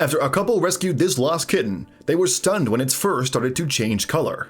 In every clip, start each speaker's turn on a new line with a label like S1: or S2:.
S1: After a couple rescued this lost kitten, they were stunned when its fur started to change color.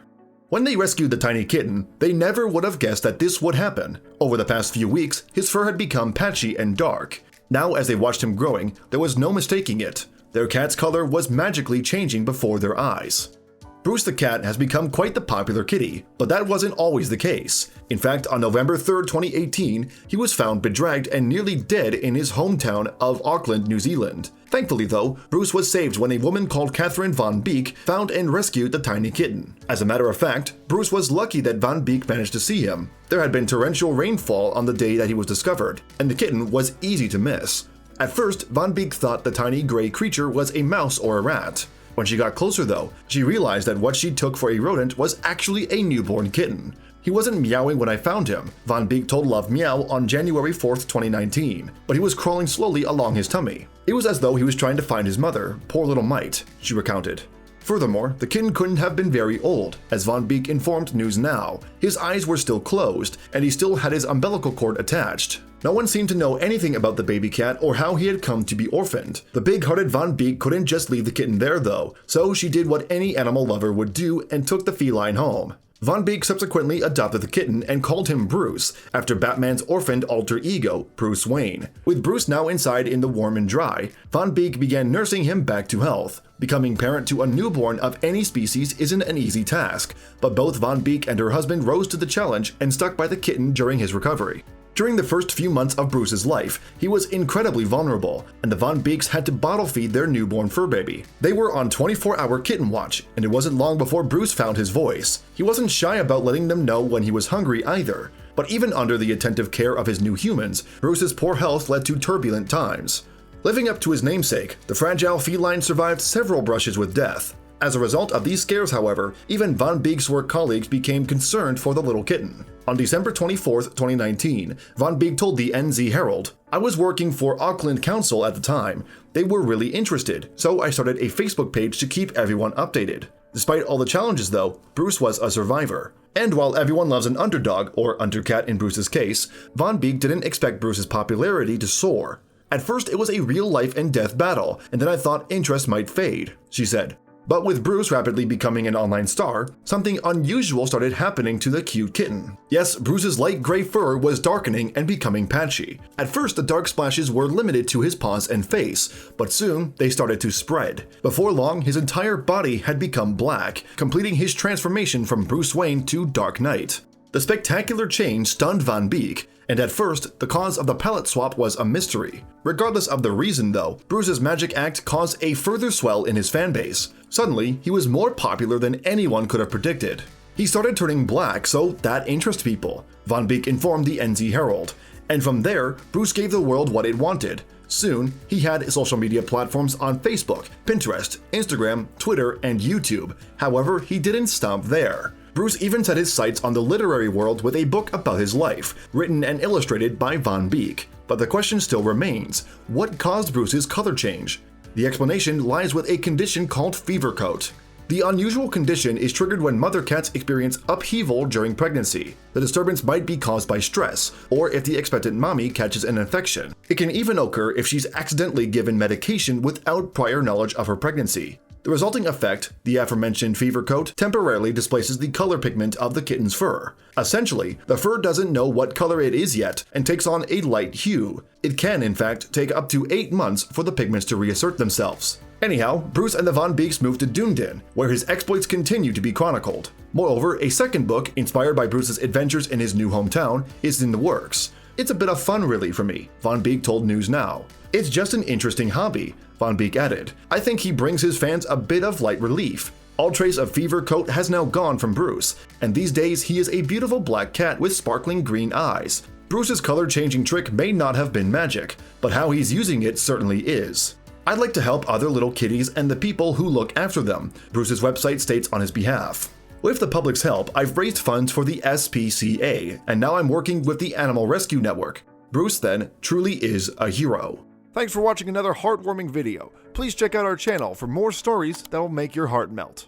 S1: When they rescued the tiny kitten, they never would have guessed that this would happen. Over the past few weeks, his fur had become patchy and dark. Now, as they watched him growing, there was no mistaking it. Their cat's color was magically changing before their eyes. Bruce the cat has become quite the popular kitty, but that wasn't always the case. In fact, on November 3, 2018, he was found bedraggled and nearly dead in his hometown of Auckland, New Zealand. Thankfully though, Bruce was saved when a woman called Catherine Van Beek found and rescued the tiny kitten. As a matter of fact, Bruce was lucky that Van Beek managed to see him. There had been torrential rainfall on the day that he was discovered, and the kitten was easy to miss. At first, Van Beek thought the tiny gray creature was a mouse or a rat. When she got closer though, she realized that what she took for a rodent was actually a newborn kitten. He wasn't meowing when I found him, Van Beek told Love Meow on January 4, 2019, but he was crawling slowly along his tummy. It was as though he was trying to find his mother, poor little mite, she recounted. Furthermore, the kitten couldn't have been very old, as Van Beek informed News Now. His eyes were still closed, and he still had his umbilical cord attached. No one seemed to know anything about the baby cat or how he had come to be orphaned. The big-hearted Van Beek couldn't just leave the kitten there though, so she did what any animal lover would do and took the feline home. Van Beek subsequently adopted the kitten and called him Bruce, after Batman's orphaned alter ego, Bruce Wayne. With Bruce now inside in the warm and dry, Van Beek began nursing him back to health. Becoming parent to a newborn of any species isn't an easy task, but both Van Beek and her husband rose to the challenge and stuck by the kitten during his recovery. During the first few months of Bruce's life, he was incredibly vulnerable, and the Van Beeks had to bottle feed their newborn fur baby. They were on 24-hour kitten watch, and it wasn't long before Bruce found his voice. He wasn't shy about letting them know when he was hungry either. But even under the attentive care of his new humans, Bruce's poor health led to turbulent times. Living up to his namesake, the fragile feline survived several brushes with death. As a result of these scares, however, even Van Beek's work colleagues became concerned for the little kitten. On December 24, 2019, Van Beek told the NZ Herald, "I was working for Auckland Council at the time. They were really interested, so I started a Facebook page to keep everyone updated." Despite all the challenges though, Bruce was a survivor. And while everyone loves an underdog, or undercat in Bruce's case, Van Beek didn't expect Bruce's popularity to soar. "At first it was a real life and death battle, and then I thought interest might fade," she said. But with Bruce rapidly becoming an online star, something unusual started happening to the cute kitten. Yes, Bruce's light gray fur was darkening and becoming patchy. At first, the dark splashes were limited to his paws and face, but soon they started to spread. Before long, his entire body had become black, completing his transformation from Bruce Wayne to Dark Knight. The spectacular change stunned Van Beek, and at first, the cause of the palette swap was a mystery. Regardless of the reason though, Bruce's magic act caused a further swell in his fanbase. Suddenly, he was more popular than anyone could have predicted. He started turning black, so that interested people, Van Beek informed the NZ Herald. And from there, Bruce gave the world what it wanted. Soon, he had social media platforms on Facebook, Pinterest, Instagram, Twitter, and YouTube. However, he didn't stop there. Bruce even set his sights on the literary world with a book about his life, written and illustrated by Van Beek. But the question still remains, what caused Bruce's color change? The explanation lies with a condition called fever coat. The unusual condition is triggered when mother cats experience upheaval during pregnancy. The disturbance might be caused by stress, or if the expectant mommy catches an infection. It can even occur if she's accidentally given medication without prior knowledge of her pregnancy. The resulting effect, the aforementioned fever coat, temporarily displaces the color pigment of the kitten's fur. Essentially, the fur doesn't know what color it is yet and takes on a light hue. It can, in fact, take up to 8 months for the pigments to reassert themselves. Anyhow, Bruce and the Van Beeks moved to Dunedin, where his exploits continue to be chronicled. Moreover, a second book, inspired by Bruce's adventures in his new hometown, is in the works. "It's a bit of fun really for me," Van Beek told News Now. "It's just an interesting hobby," Van Beek added. "I think he brings his fans a bit of light relief. All trace of fever coat has now gone from Bruce, and these days he is a beautiful black cat with sparkling green eyes. Bruce's color-changing trick may not have been magic, but how he's using it certainly is. I'd like to help other little kitties and the people who look after them," Bruce's website states on his behalf. "With the public's help, I've raised funds for the SPCA, and now I'm working with the Animal Rescue Network. Bruce, then, truly is a hero." Thanks for watching another heartwarming video. Please check out our channel for more stories that will make your heart melt.